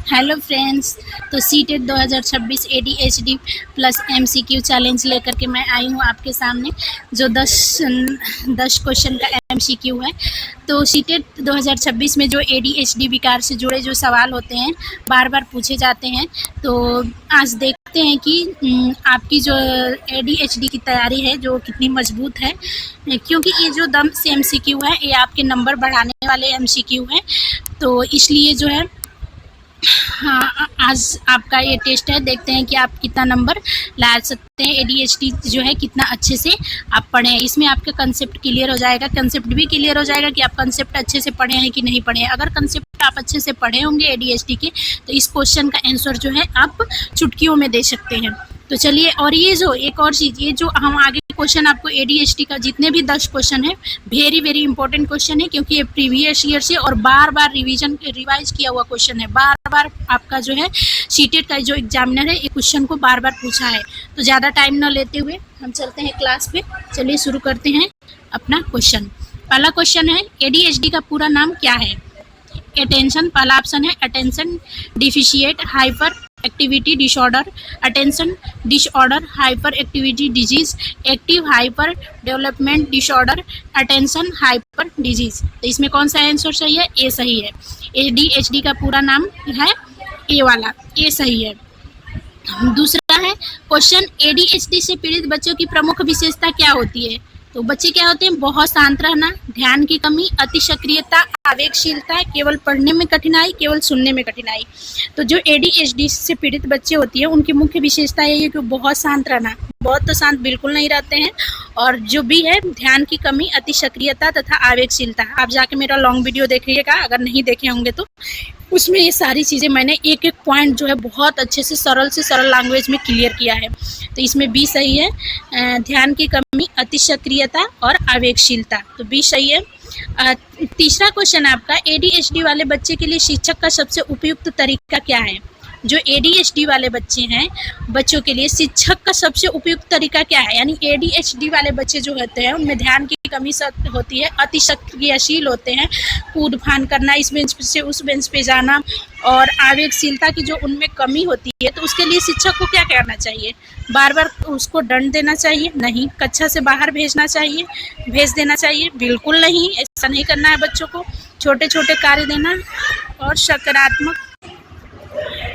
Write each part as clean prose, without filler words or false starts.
Hello friends, तो CTET 2026 ADHD plus MCQ challenge लेकर के मैं आई हूँ आपके सामने, जो 10 क्वेश्चन का MCQ है। तो सीटेट 2026 में जो ADHD विकार से जुड़े जो सवाल होते हैं बार बार पूछे जाते हैं। तो आज देखते हैं कि आपकी जो ADHD की तैयारी है जो कितनी मजबूत है, क्योंकि ये जो 10 MCQ है ये आपके नंबर बढ़ाने वाले MCQ हैं। तो इसलिए जो है हाँ, आज आपका ये टेस्ट है, देखते हैं कि आप कितना नंबर ला सकते हैं। ADHD जो है कितना अच्छे से आप पढ़े हैं, इसमें आपका कंसेप्ट क्लियर हो जाएगा। कंसेप्ट भी क्लियर हो जाएगा कि आप कंसेप्ट अच्छे से पढ़े हैं कि नहीं पढ़े हैं। अगर कंसेप्ट आप अच्छे से पढ़े होंगे ADHD के, तो इस क्वेश्चन का आंसर जो है आप चुटकियों में दे सकते हैं। तो चलिए, और ये जो एक और चीज़, ये जो हम आगे क्वेश्चन आपको ADHD का जितने भी 10 क्वेश्चन है वेरी वेरी इंपॉर्टेंट क्वेश्चन है, क्योंकि ये प्रीवियस ईयर से और बार बार रिवाइज किया हुआ क्वेश्चन है। बार बार आपका जो है सीटेट का जो एग्जामिनर है ये क्वेश्चन को बार बार पूछा है। तो ज़्यादा टाइम न लेते हुए हम चलते हैं क्लास पे। चलिए शुरू करते हैं अपना क्वेश्चन। पहला क्वेश्चन है, ADHD का पूरा नाम क्या है? अटेंशन, पहला ऑप्शन है attention deficit hyper activity disorder, attention disorder, hyper activity disease, active hyper development disorder, attention hyper disease. तो इसमें कौन सा आंसर सही है? ए सही है। ADHD का पूरा नाम है ए वाला, ए सही है। दूसरा है क्वेश्चन, ADHD से पीड़ित बच्चों की प्रमुख विशेषता क्या होती है? तो बच्चे क्या होते हैं? बहुत शांत रहना, ध्यान की कमी, अति सक्रियता, आवेगशीलता, केवल पढ़ने में कठिनाई, केवल सुनने में कठिनाई। तो जो ADHD से पीड़ित बच्चे होती है उनकी मुख्य विशेषता यही है कि बहुत शांत रहना, बहुत तो शांत बिल्कुल नहीं रहते हैं, और जो भी है ध्यान की कमी, अति सक्रियता तथा आवेगशीलता। आप जाके मेरा लॉन्ग वीडियो देखिएगा, अगर नहीं देखे होंगे तो उसमें ये सारी चीज़ें मैंने एक एक पॉइंट जो है बहुत अच्छे से सरल लैंग्वेज में क्लियर किया है। तो इसमें बी सही है, ध्यान की कमी, अति सक्रियता और आवेगशीलता। तो बी सही है। तीसरा क्वेश्चन आपका, ADHD वाले बच्चे के लिए शिक्षक का सबसे उपयुक्त तरीका क्या है? जो ADHD वाले बच्चे हैं, बच्चों के लिए शिक्षक का सबसे उपयुक्त तरीका क्या है? यानी ADHD वाले बच्चे जो होते हैं उनमें ध्यान की कमी होती है, अति सक्रियशील होते हैं, कूद फान करना, इस बेंच से उस बेंच पे जाना, और आवेगशीलता की जो उनमें कमी होती है, तो उसके लिए शिक्षक को क्या करना चाहिए? बार बार उसको दंड देना चाहिए? नहीं। कक्षा से बाहर भेज देना चाहिए? बिल्कुल नहीं, ऐसा नहीं करना है बच्चों को। छोटे छोटे कार्य देना और सकारात्मक,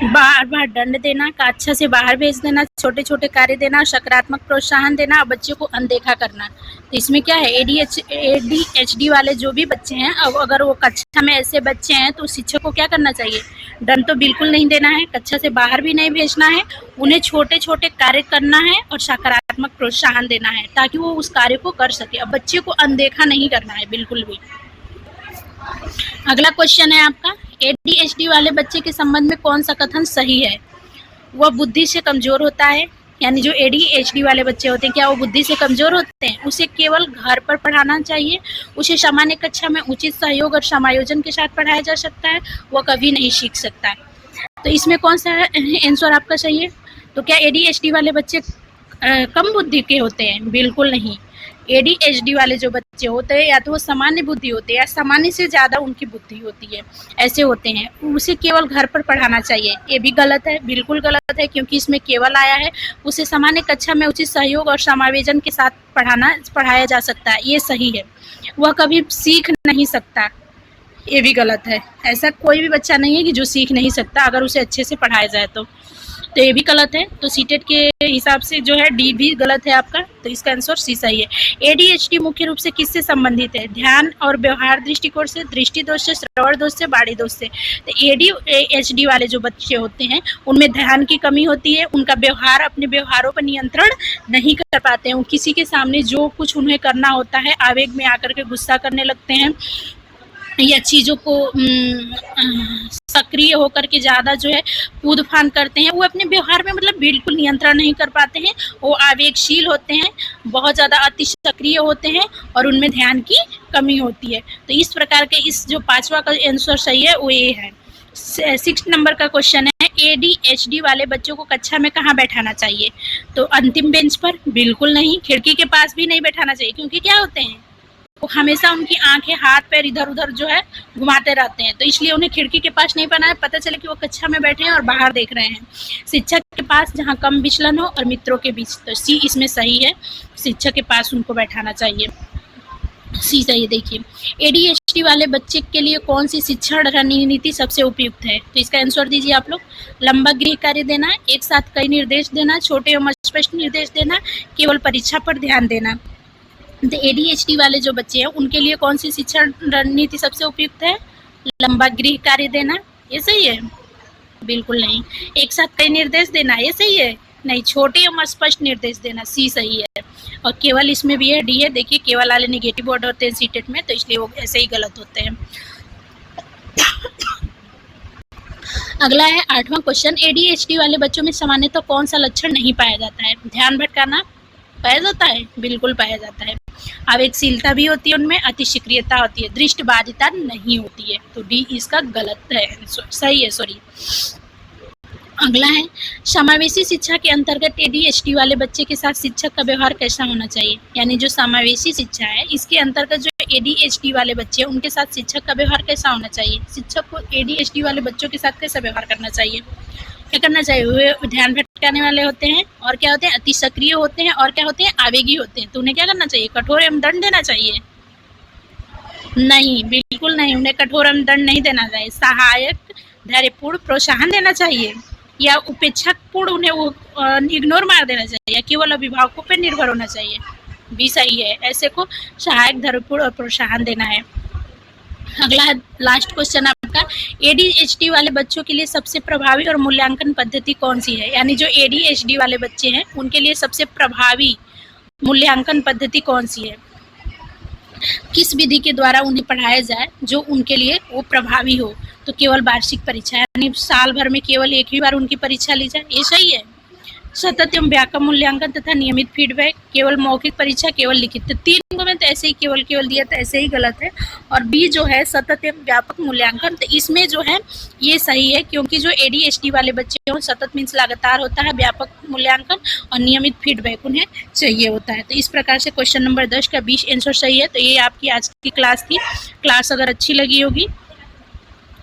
बार बार दंड देना, कक्षा से बाहर भेज देना, छोटे छोटे कार्य देना, सकारात्मक प्रोत्साहन देना और बच्चों को अनदेखा करना। तो इसमें क्या है, ADHD वाले जो भी बच्चे हैं, अब अगर वो कक्षा में ऐसे बच्चे हैं तो शिक्षक को क्या करना चाहिए? दंड तो बिल्कुल नहीं देना है, कक्षा से बाहर भी नहीं भेजना है, उन्हें छोटे छोटे कार्य करना है और सकारात्मक प्रोत्साहन देना है ताकि वो उस कार्य को कर सके। अब बच्चे को अनदेखा नहीं करना है बिल्कुल भी। अगला क्वेश्चन है आपका, ADHD वाले बच्चे के संबंध में कौन सा कथन सही है? वह बुद्धि से कमजोर होता है। यानी जो ADHD वाले बच्चे होते हैं, क्या वो बुद्धि से कमजोर होते हैं? उसे केवल घर पर पढ़ाना चाहिए, उसे सामान्य कक्षा में उचित सहयोग और समायोजन के साथ पढ़ाया जा सकता है, वह कभी नहीं सीख सकता है। तो इसमें कौन सा आंसर आपका सही है? तो क्या ADHD वाले बच्चे कम बुद्धि के होते हैं? बिल्कुल नहीं। ADHD वाले जो बच्चे होते हैं या तो वो सामान्य बुद्धि होते हैं या सामान्य से ज़्यादा उनकी बुद्धि होती है, ऐसे होते हैं। उसे केवल घर पर पढ़ाना चाहिए, ये भी गलत है, बिल्कुल गलत है, क्योंकि इसमें केवल आया है। उसे सामान्य कक्षा में उचित सहयोग और समायोजन के साथ पढ़ाया जा सकता है, ये सही है। वह कभी सीख नहीं सकता, ये भी गलत है। ऐसा कोई भी बच्चा नहीं है कि जो सीख नहीं सकता अगर उसे अच्छे से पढ़ाया जाए तो ये भी गलत है। तो सीटेट के हिसाब से जो है डी भी गलत है आपका, तो इसका आंसर सी सही है। ADHD मुख्य रूप से किससे संबंधित है? ध्यान और व्यवहार दृष्टिकोण से, दृष्टि दोष से, श्रवण दोष से, बाड़ी दोष से। तो ADHD वाले जो बच्चे होते हैं उनमें ध्यान की कमी होती है, उनका व्यवहार, अपने व्यवहारों पर नियंत्रण नहीं कर पाते हैं। किसी के सामने जो कुछ उन्हें करना होता है आवेग में आकर के गुस्सा करने लगते हैं, या चीज़ों को सक्रिय होकर के ज़्यादा जो है कूद फान करते हैं। वो अपने व्यवहार में मतलब बिल्कुल नियंत्रण नहीं कर पाते हैं, वो आवेगशील होते हैं, बहुत ज़्यादा अति सक्रिय होते हैं और उनमें ध्यान की कमी होती है। तो इस प्रकार के इस जो पांचवा का आंसर सही है वो ये है। 6 नंबर का क्वेश्चन है, ADHD वाले बच्चों को कक्षा में कहाँ बैठाना चाहिए? तो अंतिम बेंच पर? बिल्कुल नहीं। खिड़की के पास भी नहीं बैठाना चाहिए, क्योंकि क्या होते हैं हमेशा उनकी आंखें हाथ पैर इधर उधर जो है घुमाते रहते हैं, तो इसलिए उन्हें खिड़की के पास नहीं पहना है। पता चले कि वो कक्षा में बैठे हैं और बाहर देख रहे हैं। शिक्षक के पास जहाँ कम विचलन हो और मित्रों के बीच, तो सी इसमें सही है, शिक्षक के पास उनको बैठाना चाहिए। सी सही। देखिए, ADHD वाले बच्चे के लिए कौन सी शिक्षण रणनीति सबसे उपयुक्त है? तो इसका आंसर दीजिए आप लोग। लंबा गृह कार्य देना, एक साथ कई निर्देश देना, छोटे एवं स्पष्ट निर्देश देना, केवल परीक्षा पर ध्यान देना। तो ADHD वाले जो बच्चे हैं उनके लिए कौन सी शिक्षण रणनीति सबसे उपयुक्त है? लंबा गृह कार्य देना, ये सही है? बिल्कुल नहीं। एक साथ कई निर्देश देना, ये सही है? नहीं। छोटे एवं स्पष्ट निर्देश देना, सी सही है। और केवल इसमें भी है, डी है। देखिए, केवल वाले नेगेटिव वर्ड होते हैं सीटेट में, तो इसलिए वो ऐसे ही गलत होते हैं। अगला है 8वां क्वेश्चन। ADHD वाले बच्चों में सामान्यतः कौन सा लक्षण नहीं पाया जाता है? ध्यान भटकाना पाया जाता है? बिल्कुल पाया जाता है। आवेगशीलता भी होती है उनमें, अति सक्रियता होती है, दृष्टिबाधिता नहीं होती है। तो डी इसका गलत है, सही है, सॉरी। अगला है, समावेशी शिक्षा के अंतर्गत ADHD वाले बच्चे के साथ शिक्षक का व्यवहार कैसा होना चाहिए? यानी जो समावेशी शिक्षा है, इसके अंतर्गत जो ADHD वाले बच्चे हैं उनके साथ शिक्षक का व्यवहार कैसा होना चाहिए? शिक्षक को ADHD वाले बच्चों के साथ कैसा व्यवहार करना चाहिए? क्या करना चाहिए? वे ध्यान भटकाने वाले होते हैं, और क्या होते हैं? अति सक्रिय होते हैं, और क्या होते हैं? आवेगी होते हैं। तो उन्हें क्या करना चाहिए? कठोर एवं दंड देना चाहिए? नहीं, बिल्कुल नहीं। उन्हें कठोर एवं दंड नहीं देना चाहिए। सहायक, धैर्यपूर्ण प्रोत्साहन देना चाहिए, या उपेक्षापूर्ण उन्हें इग्नोर मार देना चाहिए, या केवल अभिभावकों पर निर्भर होना चाहिए? भी सही है। ऐसे को सहायक, धैर्यपूर्ण और प्रोत्साहन देना है। अगला लास्ट क्वेश्चन आपका, ADHD वाले बच्चों के लिए सबसे प्रभावी और मूल्यांकन पद्धति कौन सी है? यानी जो ADHD वाले बच्चे हैं उनके लिए सबसे प्रभावी मूल्यांकन पद्धति कौन सी है? किस विधि के द्वारा उन्हें पढ़ाया जाए जो उनके लिए वो प्रभावी हो? तो केवल वार्षिक परीक्षा, यानी साल भर में केवल एक ही बार उनकी परीक्षा ली जाए, ये सही है। सतत एवं व्यापक मूल्यांकन तथा नियमित फीडबैक, केवल मौखिक परीक्षा, केवल लिखित। तो 3 में तो ऐसे ही केवल दिया, तो ऐसे ही गलत है। और बी जो है सतत एवं व्यापक मूल्यांकन, तो इसमें जो है ये सही है, क्योंकि जो ADHD वाले बच्चे हैं सतत मीन्स लगातार होता है, व्यापक मूल्यांकन और नियमित फीडबैक उन्हें चाहिए होता है। तो इस प्रकार से क्वेश्चन नंबर 10 का 20 आंसर सही है। तो ये आपकी आज की क्लास थी। क्लास अगर अच्छी लगी होगी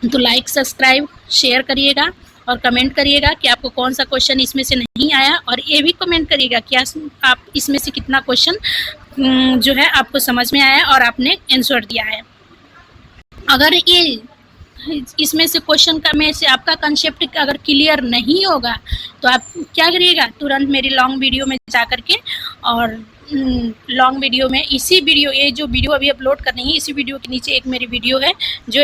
तो लाइक, सब्सक्राइब, शेयर करिएगा और कमेंट करिएगा कि आपको कौन सा क्वेश्चन इसमें से नहीं आया, और ये भी कमेंट करिएगा कि आप इसमें से कितना क्वेश्चन जो है आपको समझ में आया और आपने आंसर दिया है। अगर ये इसमें से क्वेश्चन का में से आपका कंसेप्ट अगर क्लियर नहीं होगा तो आप क्या करिएगा? तुरंत मेरी लॉन्ग वीडियो में जा करके, और लॉन्ग वीडियो में इसी वीडियो, ये जो वीडियो अभी अपलोड कर रही है इसी वीडियो के नीचे एक मेरी वीडियो है जो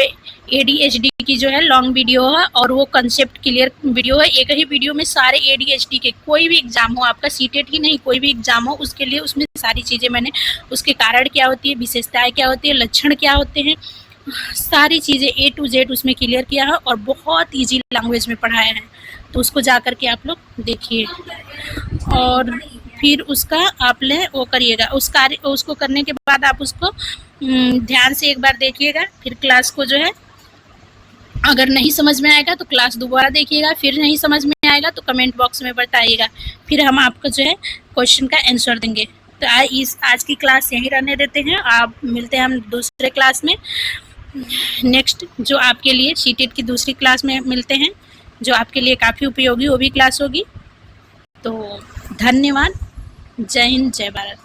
ADHD की जो है लॉन्ग वीडियो है, और वो कंसेप्ट क्लियर वीडियो है। एक ही वीडियो में सारे ADHD के कोई भी एग्जाम हो, आपका सीटेट ही नहीं कोई भी एग्जाम हो, उसके लिए उसमें सारी चीज़ें मैंने, उसके कारण क्या होती है, विशेषताएं क्या होती है, लक्षण क्या होते हैं, सारी चीज़ें A to Z उसमें क्लियर किया है और बहुत ईजी लैंग्वेज में पढ़ाया है। तो उसको जा कर के आप लोग देखिए, और फिर उसका आप ले वो करिएगा। उस कार्य उसको करने के बाद आप उसको ध्यान से एक बार देखिएगा। फिर क्लास को जो है अगर नहीं समझ में आएगा तो क्लास दोबारा देखिएगा, फिर नहीं समझ में आएगा तो कमेंट बॉक्स में बताइएगा, फिर हम आपको जो है क्वेश्चन का आंसर देंगे। तो आज की क्लास यहीं रहने देते हैं। आप मिलते हैं हम दूसरे क्लास में, नेक्स्ट जो आपके लिए सीटेट की दूसरी क्लास में मिलते हैं, जो आपके लिए काफ़ी उपयोगी वो भी क्लास होगी। तो धन्यवाद। जय हिंद, जय भारत।